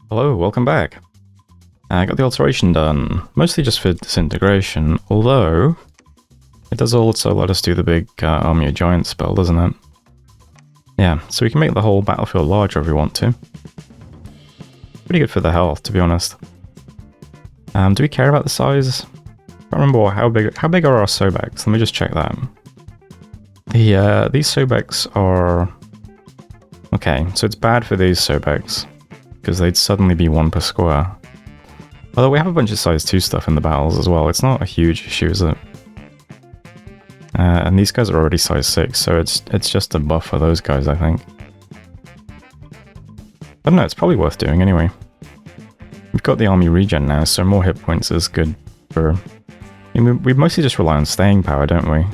Hello, welcome back. I got the alteration done, mostly just for disintegration, although it does also let us do the big Army of Giants spell, doesn't it? Yeah, so we can make the whole battlefield larger if we want to. Pretty good for the health, to be honest. Do we care about the size? I can't remember how big are our Sobeks. Let me just check that. These Sobeks are... Okay, so it's bad for these Sobeks, because they'd suddenly be 1 per square. Although we have a bunch of size 2 stuff in the battles as well, it's not a huge issue, is it? And these guys are already size 6, so it's just a buff for those guys, I think. I don't know, it's probably worth doing anyway. We've got the army regen now, so more hit points is good for... I mean, we mostly just rely on staying power, don't we?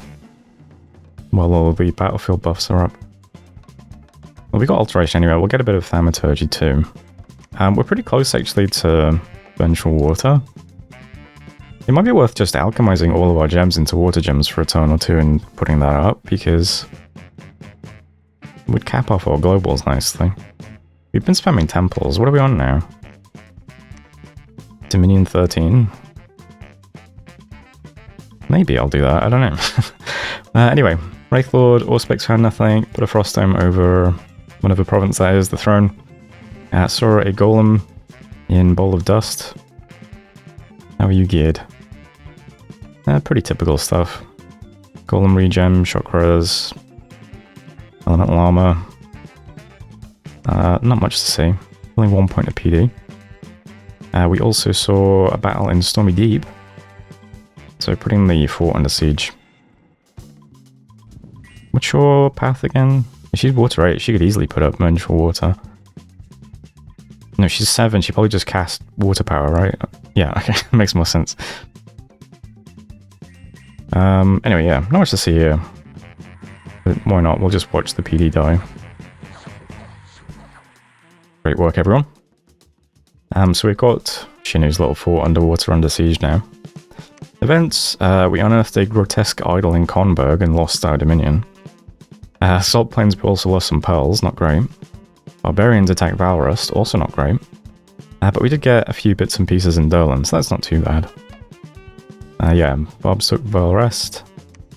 While all the battlefield buffs are up. Well, we got alteration anyway, we'll get a bit of thaumaturgy too. We're pretty close actually to vengeful water. It might be worth just alchemizing all of our gems into water gems for a turn or two and putting that up, because it would cap off our globals nicely. We've been spamming temples. What are we on now? Dominion 13? Maybe I'll do that, I don't know. Anyway, Wraithlord, Auspex found nothing, put a frost dome over whatever province that is, the throne. Saw a golem in Bowl of Dust. How are you geared? Pretty typical stuff. Golem regen, chakras, elemental armor. Not much to see. Only 1 point of PD. We also saw a battle in Stormy Deep. So putting the fort under siege. What's your path again? She's water 8. She could easily put up vengeful water. No, she's 7. She probably just cast water power, right? Yeah, okay. Makes more sense. Anyway, yeah. Not much to see here. But why not? We'll just watch the PD die. Great work, everyone. So we've got Shinu's little fort underwater under siege now. Events. We unearthed a grotesque idol in Konberg and lost our dominion. Salt Plains also lost some pearls, not great. Barbarians attack Valrust, also not great. But we did get a few bits and pieces in Dolan, so that's not too bad. Yeah, Bobs took Valrest.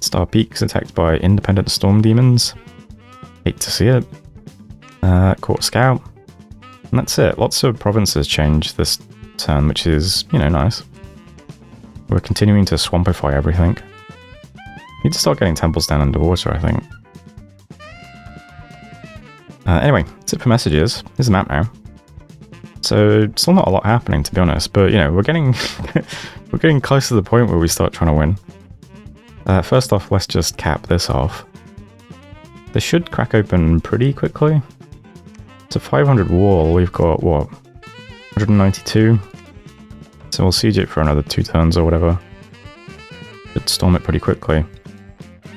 Star Peak's attacked by independent storm demons. Hate to see it. Caught Scout. And that's it. Lots of provinces changed this turn, which is, you know, nice. We're continuing to swampify everything. Need to start getting temples down underwater, I think. Anyway, that's it for messages. Here's the map now. So, still not a lot happening, to be honest, but, you know, we're getting we're getting close to the point where we start trying to win. First off, let's just cap this off. This should crack open pretty quickly. It's a 500 wall. We've got, what, 192? So we'll siege it for another 2 turns or whatever. Should storm it pretty quickly.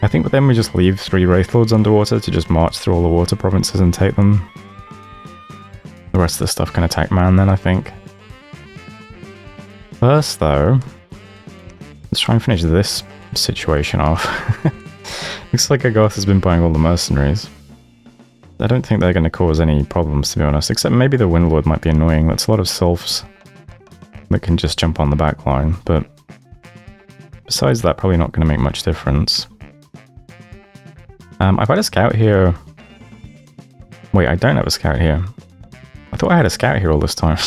I think but then we just leave 3 Wraithlords underwater to just march through all the water provinces and take them. The rest of the stuff can attack man then, I think. First, though, let's try and finish this situation off. Looks like Agartha has been buying all the mercenaries. I don't think they're going to cause any problems, to be honest, except maybe the Windlord might be annoying. That's a lot of sylphs that can just jump on the back line, but besides that, probably not going to make much difference. I've had a scout here. Wait, I don't have a scout here. I thought I had a scout here all this time.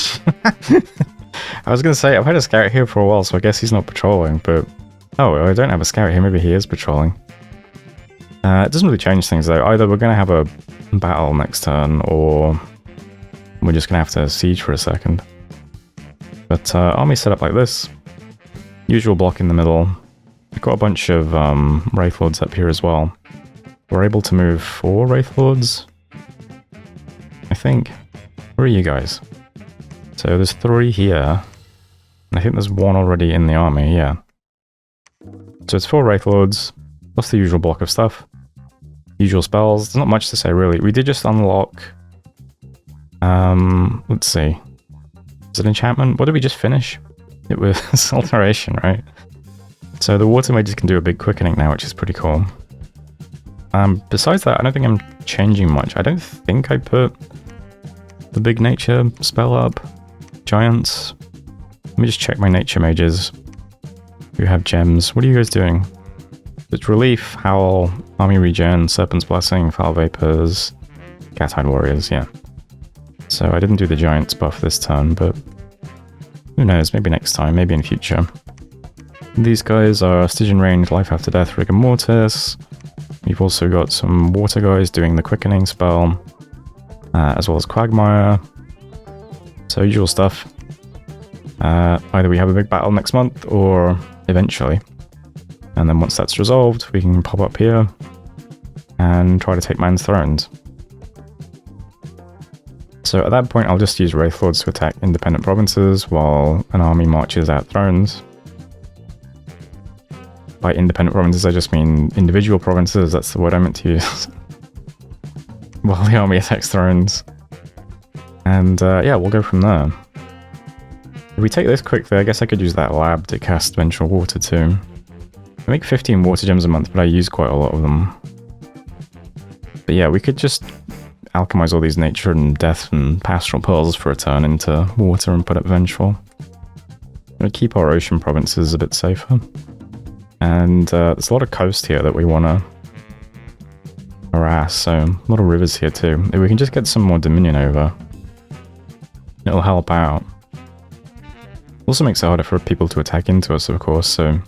I was going to say, I've had a scout here for a while, so I guess he's not patrolling, but... Oh, I don't have a scout here, maybe he is patrolling. It doesn't really change things, though. Either we're going to have a battle next turn, or we're just going to have to siege for a second. But army set up like this. Usual block in the middle. We've got a bunch of Wraithlords up here as well. We're able to move 4 Wraithlords, I think. Where are you guys? So there's 3 here. And I think there's 1 already in the army, yeah. So it's 4 Wraithlords, plus the usual block of stuff. Usual spells. There's not much to say, really. We did just unlock... let's see. Is it enchantment? What did we just finish? It was alteration, right? So the water mages can do a big quickening now, which is pretty cool. Besides that, I don't think I'm changing much. I don't think I put the big nature spell up. giants. Let me just check my nature mages who have gems. What are you guys doing? It's Relief, Howl, Army Regen, Serpent's Blessing, Foul Vapors, Cat-Eyed Warriors, yeah. So I didn't do the Giants buff this turn, but who knows, maybe next time, maybe in future. These guys are Stygian Range, Life After Death, Rigor Mortis. We've also got some water guys doing the Quickening spell, as well as Quagmire. So usual stuff. Either we have a big battle next month, or eventually. And then once that's resolved, we can pop up here and try to take Man's Thrones. So at that point, I'll just use Wraith Lords to attack independent provinces while an army marches out thrones. By independent provinces, I just mean individual provinces, that's the word I meant to use. While the army attacks thrones. And yeah, we'll go from there. If we take this quickly, I guess I could use that lab to cast Vengeful Water too. I make 15 water gems a month, but I use quite a lot of them. But yeah, we could just alchemize all these nature and death and pastoral pearls for a turn into water and put up Vengeful. We'll keep our ocean provinces a bit safer. And there's a lot of coast here that we want to harass, so a lot of rivers here too. If we can just get some more dominion over, it'll help out. Also makes it harder for people to attack into us, of course, so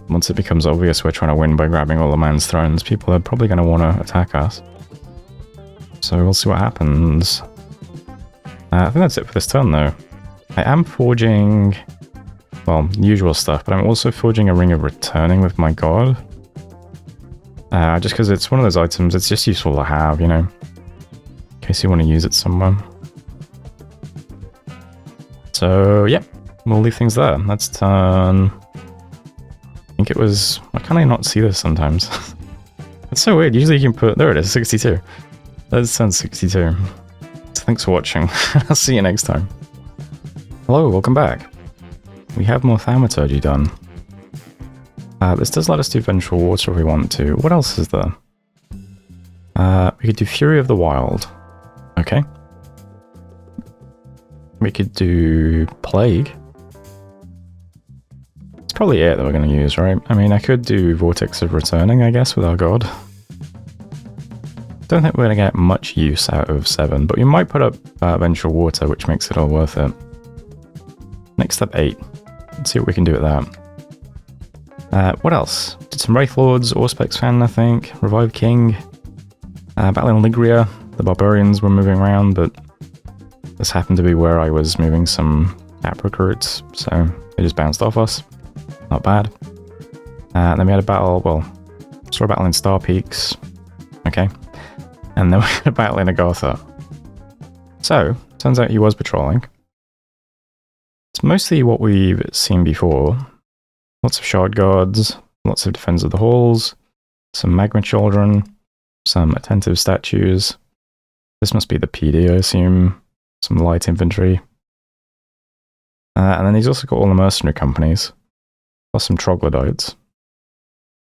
once it becomes obvious we're trying to win by grabbing all the Man's Thrones, people are probably going to want to attack us. So we'll see what happens. I think that's it for this turn, though. I am forging, well, usual stuff, but I'm also forging a Ring of Returning with my god. Just because it's one of those items, it's just useful to have, you know, in case you want to use it somewhere. So, yeah, we'll leave things there. Let's turn... I think it was... Why can't I not see this sometimes? It's so weird. Usually you can put... There it is, 62. Let's turn 62. So thanks for watching. I'll see you next time. Hello, welcome back. We have more Thaumaturgy done. This does let us do Vengeful Water if we want to. What else is there? We could do Fury of the Wild. Okay. We could do Plague. It's probably it that we're going to use, right? I mean, I could do Vortex of Returning, I guess, with our god. Don't think we're going to get much use out of 7, but we might put up Vengeful Water, which makes it all worth it. Next up, 8. Let's see what we can do with that. What else? Did some Wraith Lords, Auspex Fan, I think. Revive King. Battling Ligria. The Barbarians were moving around, but this happened to be where I was moving some app recruits, so they just bounced off us. Not bad. Then we had a battle, well, saw a battle in Star Peaks. Okay. And then we had a battle in Agartha. So, turns out he was patrolling. It's mostly what we've seen before. Lots of Shard Guards, lots of Defense of the Halls, some Magma Children, some Attentive Statues. This must be the PD, I assume. Some light infantry. And then he's also got all the mercenary companies. Plus some troglodytes.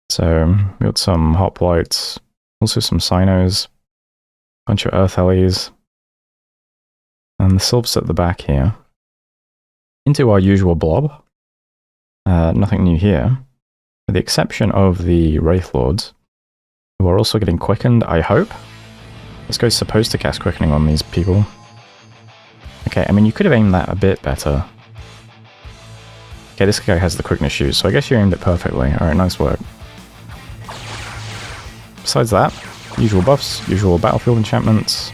So, we got some hoplites, also some Sinos, bunch of Earth Hellies, and the Sylphs at the back here. Into our usual blob. Nothing new here, with the exception of the Wraith Lords, who are also getting quickened, I hope. This guy's supposed to cast Quickening on these people. Okay, I mean, you could have aimed that a bit better. Okay, this guy has the quickness shoes, so I guess you aimed it perfectly. Alright, nice work. Besides that, usual buffs, usual battlefield enchantments.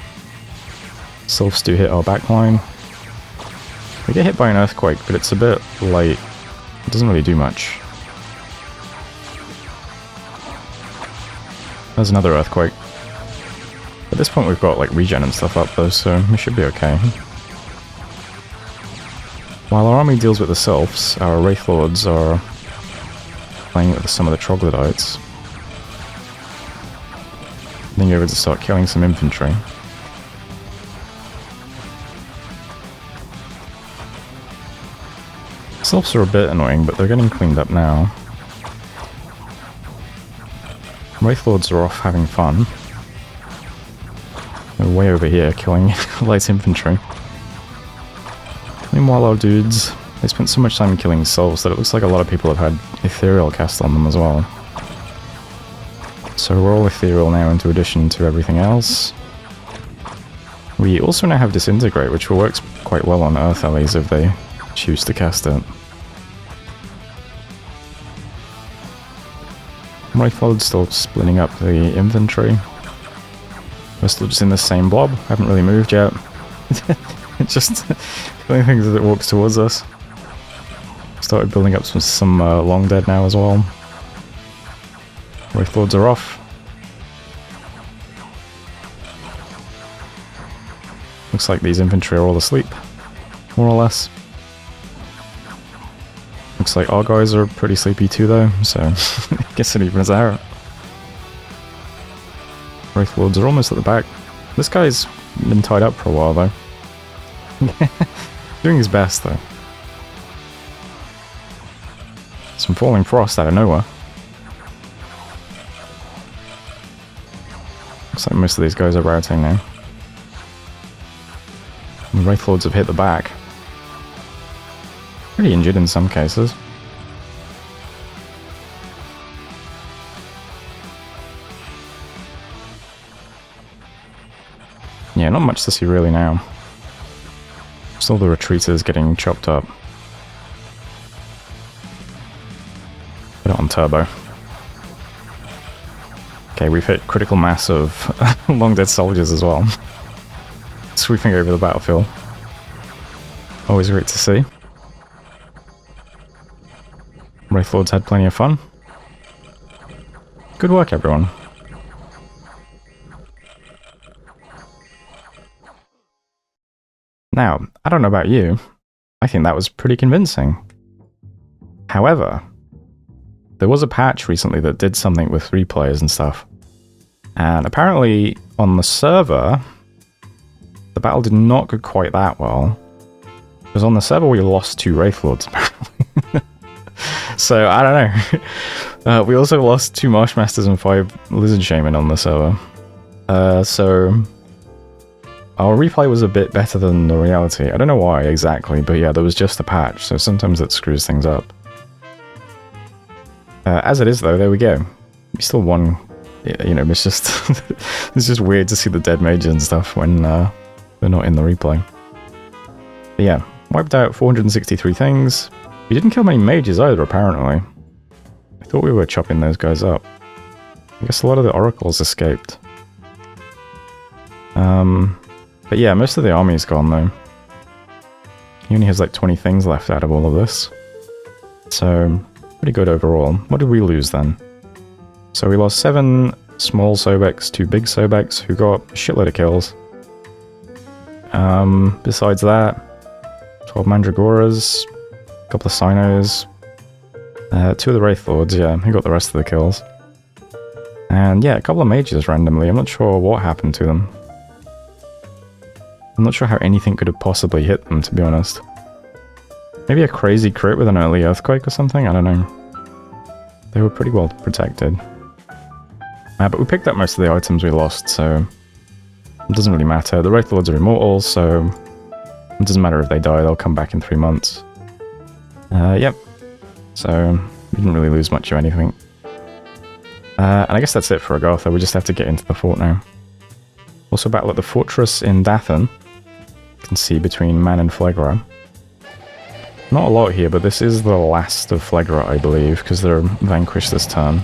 Sylphs do hit our backline. We get hit by an earthquake, but it's a bit late. It doesn't really do much. There's another earthquake. At this point we've got like regen and stuff up though, so we should be okay. While our army deals with the Sylphs, our Wraith Lords are playing with some of the troglodytes. Then you're able to start killing some infantry. Sylphs are a bit annoying, but they're getting cleaned up now. Wraith Lords are off having fun. They're way over here killing light infantry. Meanwhile, our dudes, they spent so much time killing souls that it looks like a lot of people have had ethereal cast on them as well. So we're all ethereal now in addition to everything else. We also now have Disintegrate, which works quite well on Earth allies if they choose to cast it. Wraithlord's still splitting up the inventory. We're still just in the same blob, haven't really moved yet. It's just killing things as it walks towards us. Started building up some long dead now as well. Wraithlords are off. Looks like these infantry are all asleep, more or less. Looks like our guys are pretty sleepy too though, so I guess it evens out. Wraithlords are almost at the back. This guy's been tied up for a while though. Doing his best though. Some falling frost out of nowhere. Looks like most of these guys are routing now. The Wraithlords have hit the back. Pretty injured in some cases. Yeah, not much to see really now. Still the retreaters getting chopped up. Put it on turbo. Okay, we've hit critical mass of long dead soldiers as well. Sweeping over the battlefield. Always great to see. Wraithlords had plenty of fun. Good work, everyone. Now, I don't know about you, I think that was pretty convincing. However, there was a patch recently that did something with 3 players and stuff. And apparently, on the server, the battle did not go quite that well. Because on the server we lost 2 Wraithlords, apparently. So, I don't know. We also lost 2 Marshmasters and 5 Lizard Shaman on the server. So our replay was a bit better than the reality. I don't know why exactly, but yeah, there was just a patch, so sometimes it screws things up. As it is though, there we go. We still won. You know, it's just it's just weird to see the dead mages and stuff when they're not in the replay. But yeah, wiped out 463 things. We didn't kill many mages either, apparently. I thought we were chopping those guys up. I guess a lot of the oracles escaped. But yeah, most of the army is gone though. He only has like 20 things left out of all of this. So, pretty good overall. What did we lose then? So we lost 7 small Sobeks, 2 big Sobeks, who got a shitload of kills. Besides that, 12 Mandragoras, a couple of Sinos, 2 of the Wraithlords, yeah, who got the rest of the kills. And yeah, a couple of mages randomly. I'm not sure what happened to them. I'm not sure how anything could have possibly hit them, to be honest. Maybe a crazy crit with an early earthquake or something? I don't know. They were pretty well protected. But we picked up most of the items we lost, so it doesn't really matter. The Wraithlords are immortal, so it doesn't matter if they die, they'll come back in 3 months. Yep. So we didn't really lose much of anything. And I guess that's it for Agartha. We just have to get into the fort now. Also battle at the fortress in Dathan. You can see between Man and Phlegra. Not a lot here, but this is the last of Phlegra, I believe, because they're vanquished this turn.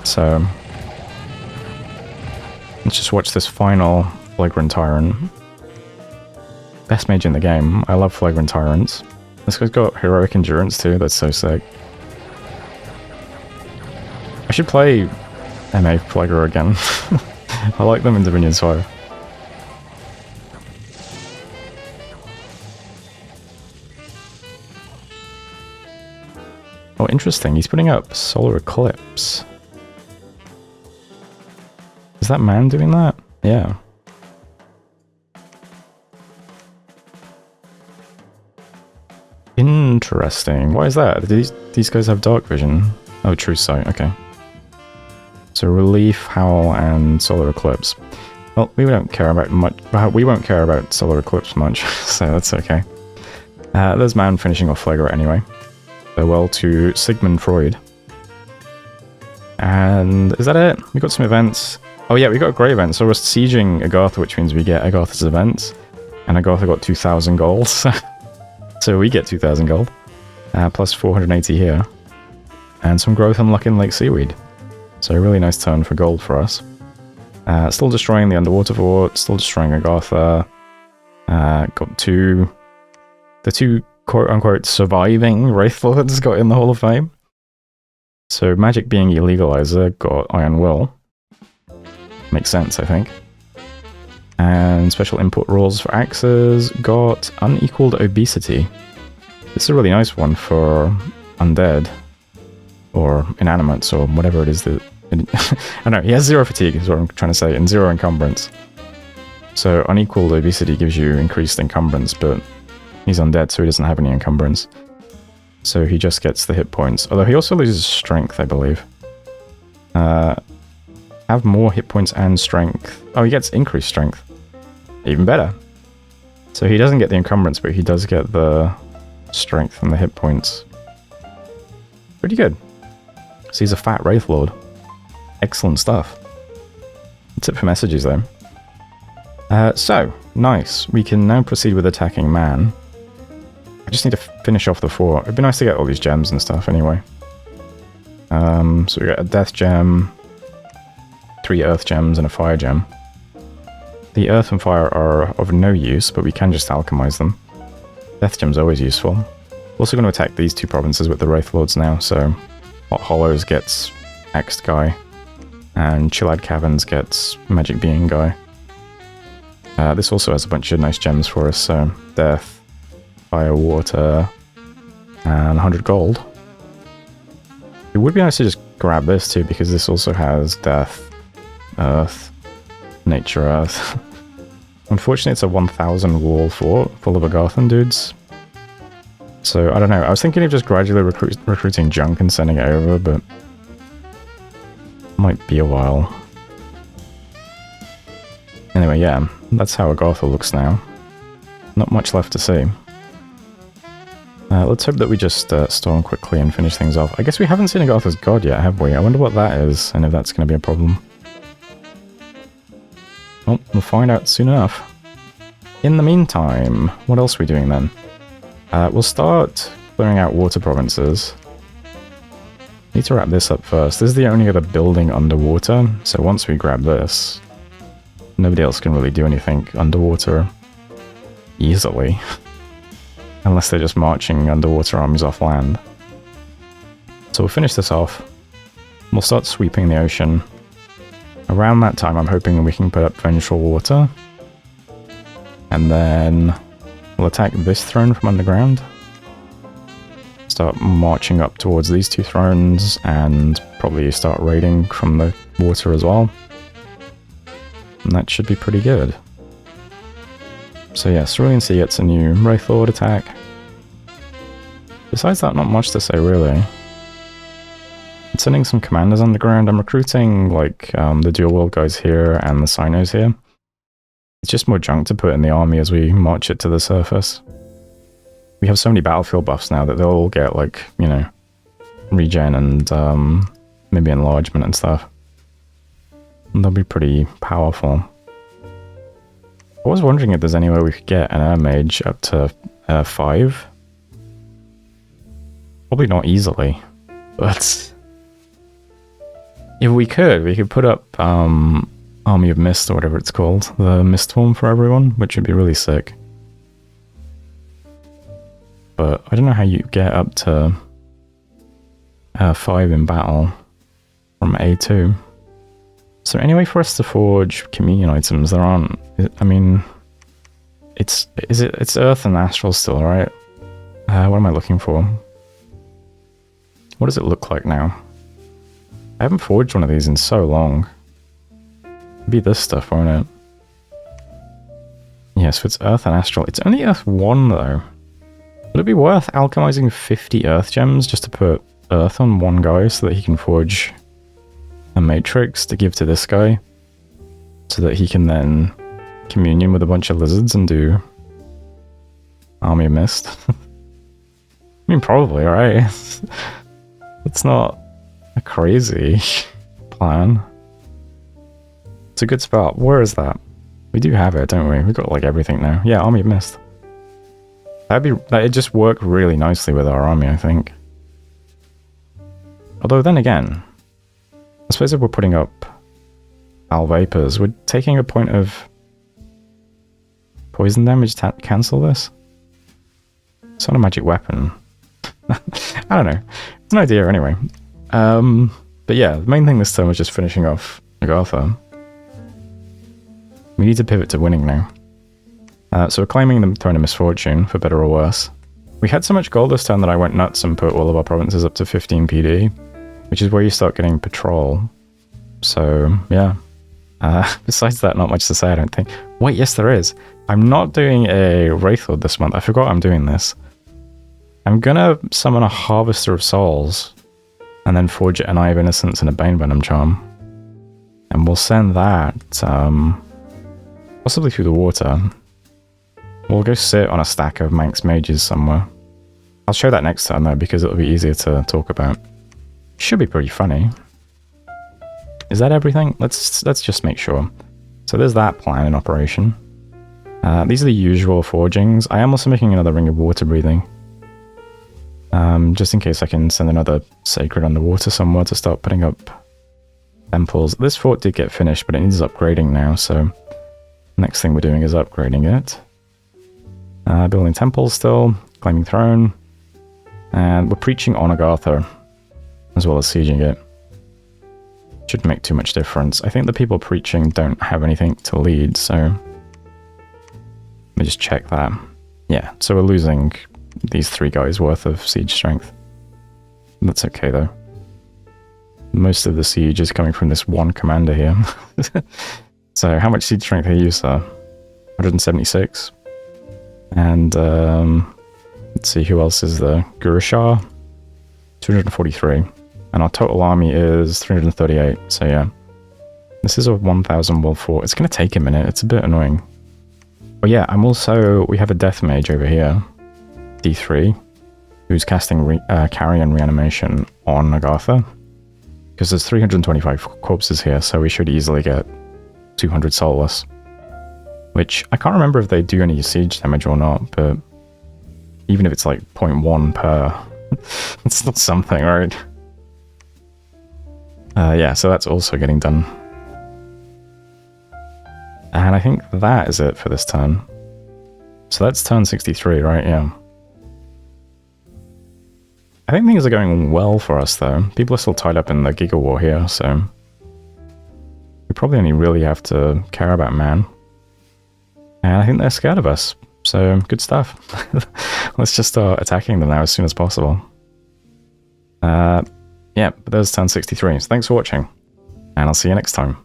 So let's just watch this final Phlegran Tyrant. Best mage in the game. I love Phlegran Tyrants. This guy's got heroic endurance too, that's so sick. I should play MA Phlegra again. I like them in Dominion Spire. Oh, interesting. He's putting up Solar Eclipse. Is that man doing that? Yeah. Interesting. Why is that? Do these guys have dark vision? Oh, True Sight. Okay. So Relief, Howl, and Solar Eclipse. Well, we don't care about much. We won't care about Solar Eclipse much, so that's okay. There's Man finishing off Flagrant anyway. Farewell to Sigmund Freud. And is that it? We got some events. Oh yeah, we got a great event. So we're sieging Agartha, which means we get Agartha's events. And Agartha got 2,000 gold. So we get 2,000 gold. Plus 480 here. And some growth and luck in Lake Seaweed. So a really nice turn for gold for us. Still destroying the underwater fort, still destroying Agartha. Got the two quote-unquote surviving Wraith Lords got in the Hall of Fame. So Magic being Illegalizer got Iron Will. Makes sense, I think. And special input rules for axes got Unequaled Obesity. This is a really nice one for undead. Or inanimates, or whatever it is that... I don't know, he has 0 fatigue is what I'm trying to say, and 0 encumbrance. So Unequaled Obesity gives you increased encumbrance, but he's undead, so he doesn't have any encumbrance. So he just gets the hit points. Although he also loses strength, I believe. Have more hit points and strength. Oh, he gets increased strength. Even better. So he doesn't get the encumbrance, but he does get the strength and the hit points. Pretty good. So he's a fat Wraith Lord. Excellent stuff. That's it for messages, though. So, nice. We can now proceed with attacking Man. I just need to finish off the fort. It'd be nice to get all these gems and stuff anyway. So we got a Death Gem, 3 Earth Gems, and a Fire Gem. The Earth and Fire are of no use, but we can just alchemize them. Death Gem's always useful. We're also going to attack these 2 provinces with the Wraith Lords now, so Hot Hollows gets Axed Guy, and Chillad Caverns gets Magic Being Guy. This also has a bunch of nice gems for us, so Death, Fire, Water, and 100 gold. It would be nice to just grab this too, because this also has Death, Earth, Nature Earth. Unfortunately, it's a 1,000 wall fort full of Agarthan dudes. So, I don't know. I was thinking of just gradually recruiting junk and sending it over, but might be a while. Anyway, yeah, that's how Agartha looks now. Not much left to see. Let's hope that we just storm quickly and finish things off. I guess we haven't seen Agartha's God yet, have we? I wonder what that is, and if that's going to be a problem. Well, we'll find out soon enough. In the meantime, what else are we doing then? We'll start clearing out water provinces. Need to wrap this up first. This is the only other building underwater, so once we grab this, nobody else can really do anything underwater easily. Unless they're just marching underwater armies off land. So we'll finish this off. We'll start sweeping the ocean. Around that time, I'm hoping we can put up Vengeful Water. And then we'll attack this throne from underground. Start marching up towards these 2 thrones, and probably start raiding from the water as well. And that should be pretty good. So yeah, Cerulean Sea gets a new Wraith Lord attack. Besides that, not much to say really. I'm sending some commanders underground. I'm recruiting like the Dual World guys here and the Cynos here. It's just more junk to put in the army as we march it to the surface. We have so many battlefield buffs now that they'll all get like, you know, regen and maybe enlargement and stuff. And they'll be pretty powerful. I was wondering if there's any way we could get an Air Mage up to 5. Probably not easily, but if we could put up Army of Mist or whatever it's called, the Mist form for everyone, which would be really sick. But I don't know how you get up to 5 in battle from A2. So anyway, for us to forge communion items, there aren't. I mean, it's Earth and Astral still, right? What am I looking for? What does it look like now? I haven't forged one of these in so long. It'd be this stuff, won't it? Yeah, so it's Earth and Astral. It's only Earth 1 though. Would it be worth alchemizing 50 Earth gems just to put Earth on one guy so that he can forge a matrix to give to this guy? so that he can then communion with a bunch of lizards and do Army of Mist. I mean, probably, right? It's not a crazy plan. It's a good spot. Where is that? We do have it, don't we? We've got like everything now. Yeah, Army of Mist. That'd just work really nicely with our army, I think. Although then again, I suppose if we're putting up Al Vapors, we're taking a point of poison damage to cancel this? It's not a magic weapon. I don't know. It's an idea anyway. But yeah, the main thing this turn was just finishing off Agartha. We need to pivot to winning now. So we're claiming the Throne of Misfortune, for better or worse. We had so much gold this turn that I went nuts and put all of our provinces up to 15 PD, which is where you start getting patrol. So, yeah. Besides that, not much to say, I don't think. Wait, yes there is. I'm not doing a Wraithlord this month. I forgot I'm doing this. I'm gonna summon a Harvester of Souls, and then forge an Eye of Innocence and a Bane Venom Charm. And we'll send that, possibly through the water. We'll go sit on a stack of Manx Mages somewhere. I'll show that next time though, because it'll be easier to talk about. Should be pretty funny. Is that everything? Let's just make sure. So there's that plan in operation. These are the usual forgings. I am also making another Ring of Water Breathing. Just in case I can send another Sacred Underwater somewhere to start putting up temples. This fort did get finished, but it needs upgrading now, so next thing we're doing is upgrading it. Building temples still, claiming throne, and we're preaching on Agartha, as well as sieging it. Shouldn't make too much difference. I think the people preaching don't have anything to lead, so let me just check that. Yeah, so we're losing these 3 guys worth of siege strength. That's okay though. Most of the siege is coming from this one commander here. So how much siege strength are you, sir? 176. And let's see, who else is there? Gurashar, 243. And our total army is 338, so yeah. This is a 1,000 wall fort. It's going to take a minute, it's a bit annoying. Oh yeah, we have a Death Mage over here, D3, who's casting Carrion Reanimation on Agartha. Because there's 325 corpses here, so we should easily get 200 soulless. Which, I can't remember if they do any siege damage or not, but even if it's like 0.1 per, it's still something, right? Yeah, so that's also getting done. And I think that is it for this turn. So that's turn 63, right? Yeah. I think things are going well for us, though. People are still tied up in the Giga War here, so we probably only really have to care about man. And I think they're scared of us, so good stuff. Let's just start attacking them now as soon as possible. Yeah, but there's turn 63, so thanks for watching, and I'll see you next time.